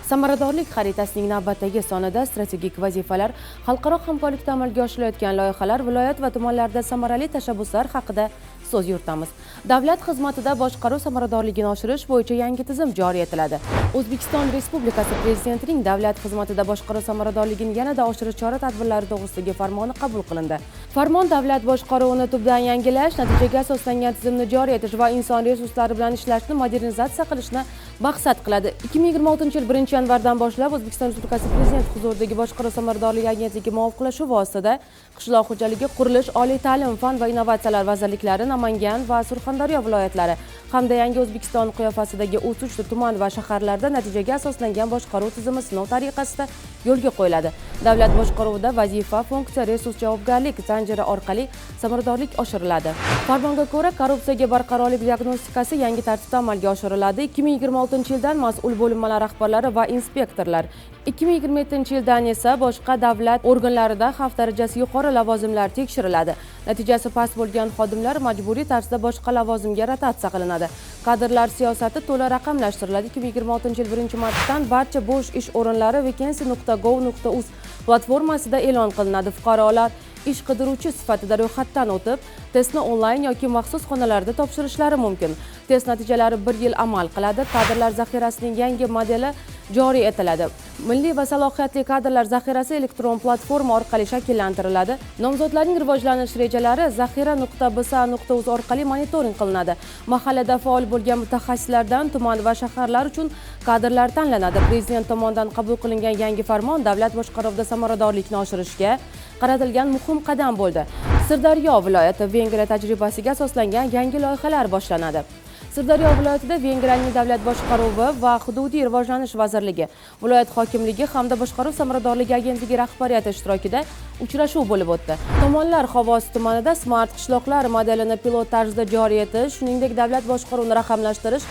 Samaradorlik xaritasining navbatdagi sonida strategik vazifalar, xalqaro hamkorlikda amalga oshirilayotgan loyihalar, viloyat va tumanlarda samarali tashabbuslar haqida so'z yuritamiz. Davlat xizmatida boshqaruv samaradorligini oshirish bo'yicha yangi tizim joriy etiladi. O'zbekiston Respublikasi Prezidentining davlat xizmatida boshqaruv samaradorligini yanada oshirish chora-tadbirlari to'g'risidagi farmoni qabul qilindi. Farmon davlat boshqaruvini tubdan yangilash, natijaga asoslangan tizimni joriy etish va inson resurslari bilan ishlashni modernizatsiya qilishni maqsad qiladi. 2026 yil 1-yanvardan boshlab O'zbekiston Respublikasi Prezidenti huzuridagi boshqaruv samaradorligi agentligi muvofiqlashuvi asosida qishloq xo'jaligi, qurilish, oliy ta'lim, fan va innovatsiyalar vazirliklari, Namangan va Surxondaryo viloyatlari hamda yangi O'zbekiston qiyofasidagi 33 tuman va shaharlarda natijaga asoslangan boshqaruv tizimi sinov tariqasida yo'lga qo'yiladi. Davlat boshqaruvida vazifa, funksiya, resurs javobgarlik zanjiri orqali samaradorlik oshiriladi. Farmonga ko'ra, korrupsiyaga barqarorlik diagnostikasi yangi tartibda amalga oshiriladi. 2026 yildan mas'ul bo'linmalar rahbarlari va inspektorlar, 2027 yildan esa boshqa davlat organlarida xavf darajasi yuqori lavozimlar tekshiriladi. Natijasi past bo'lgan xodimlar majburiy tarzda boshqa lavozimga rotatsiya qilinadi. Kadrlar siyosati to'la raqamlashtiriladi. 2026 yil 1-martdan barcha bo'sh ish o'rinlari vacancy.gov.uz platformasida e'lon qilinadi. Fuqarolar ish qidiruvchi sifatida ro'yxatdan o'tib, testni onlayn yoki maxsus xonalarda topshirishlari mumkin. Test natijalari 1 yil amal qiladi. Kadrlar zaxirasining yangi modeli joriy etiladi. Milliy va salohiyatli kadrlar zaxirasi elektron platforma orqali shakllantiriladi. Nomzodlarning rivojlanish rejalari zaxira.bsa.uz orqali monitoring qilinadi. Mahallada faol bo'lgan mutaxassislardan tuman va shaharlar uchun kadrlar tanlanadi. Prezident tomonidan qabul qilingan yangi farmon davlat boshqaruvida samaradorlikni oshirishga qaratilgan muhim qadam bo'ldi. Sirdaryo viloyati Vengriya tajribasiga asoslangan yangi loyihalar boshlanadi. Sirdaryo viloyatida Vengriyaning davlat boshqaruvi va hududiy rivojlanish vazirligi, viloyat hokimligi hamda boshqaruv samaradorligi agentligi rahbariyati ishtirokida uchrashuv bo'lib o'tdi. Tomonlar Xovos tumanida smart qishloqlar modelini pilot tarzda joriy etish, shuningdek davlat boshqaruvini raqamlashtirish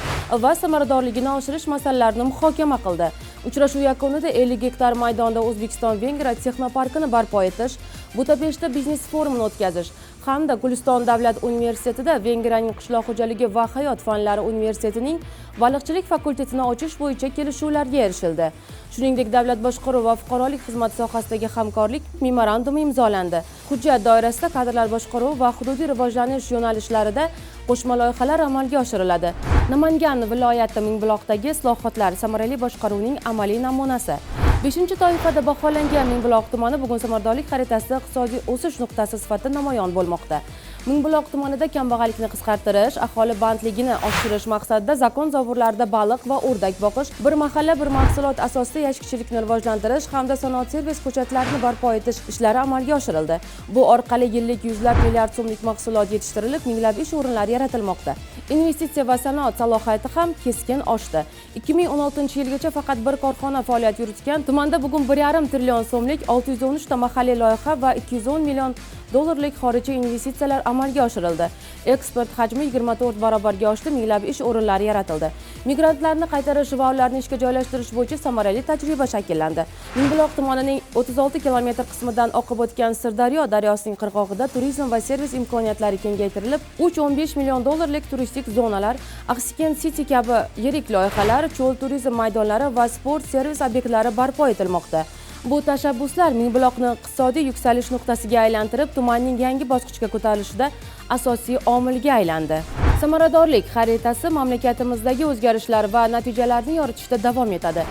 va samaradorligini oshirish masalalarini muhokama qildi. Uchrashuv yakunida 50 gektar maydonda O'zbekiston-Vengriya texnoparkini barpo etish, Budapeshtda biznes forumini o'tkazish hamda Guliston davlat universitetida Vengriyaning qishloq xo'jaligi va hayot fanlari universitetining baliqchilik fakultetini ochish bo'yicha kelishuvlarga erishildi. Shuningdek, davlat boshqaruvi va fuqarolik xizmati sohasidagi hamkorlik memorandumi imzolandi. Hujjat doirasida kadrlar boshqaruvi va hududiy rivojlanish yo'nalishlarida qo'shma loyihalar amalga oshiriladi. Namangan viloyati Mingbuloqdagi islohotlar samarali boshqaruvning amaliy namunasi. 5-toifada baholangan Mingbuloq tumani bugun samaradorlik xaritasida iqtisodiy o'sish nuqtasi sifatida namoyon bo'lmoqda. Mingbuloq tumanida kambag'allikni qisqartirish, aholi bandligini oshirish maqsadida zakon zovurlarida baliq va o'rdak boqish, bir mahalla bir mahsulot asosida yashikchilikni rivojlantirish hamda sanoat servis ko'chatlarini barpo etish ishlari amalga oshirildi. Bu orqali yillik yuzlab milliard so'mlik mahsulot yetishtirilib, minglab ish o'rinlari yaratilmoqda. Investitsiya va sanoat salohiyati ham keskin oshdi. 2016 yilgacha faqat bir korxona faoliyat yuritgan tumanda bugun 1,5 trillion so'mlik 613 ta mahalliy loyiha va 210 million dollarlik xorijiy investitsiyalar amalga oshirildi. Eksport hajmi 24 barobarga oshdi, minglab ish o'rinlari yaratildi. Migrantlarni qaytarish va ularni ishga joylashtirish bo'yicha samarali tajriba shakllandi. Mingbuloq tumanining 36 kilometr qismidan oqib o'tgan Sirdaryo daryosining qirg'og'ida turizm va servis imkoniyatlari kengaytirilib, 3-15 million dollarlik turistik zonalar, Oxygen City kabi yirik loyihalar, cho'l turizm maydonlari va sport servis obyektlari barpo etilmoqda. Bu tashabbuslar Mingbuloqni iqtisodiy yuksalish nuqtasiga aylantirib, tumanning yangi bosqichga ko'tarilishida asosiy omilga aylandi. Samaradorlik xaritasi mamlakatimizdagi o'zgarishlar va natijalarni yoritishda davom etadi.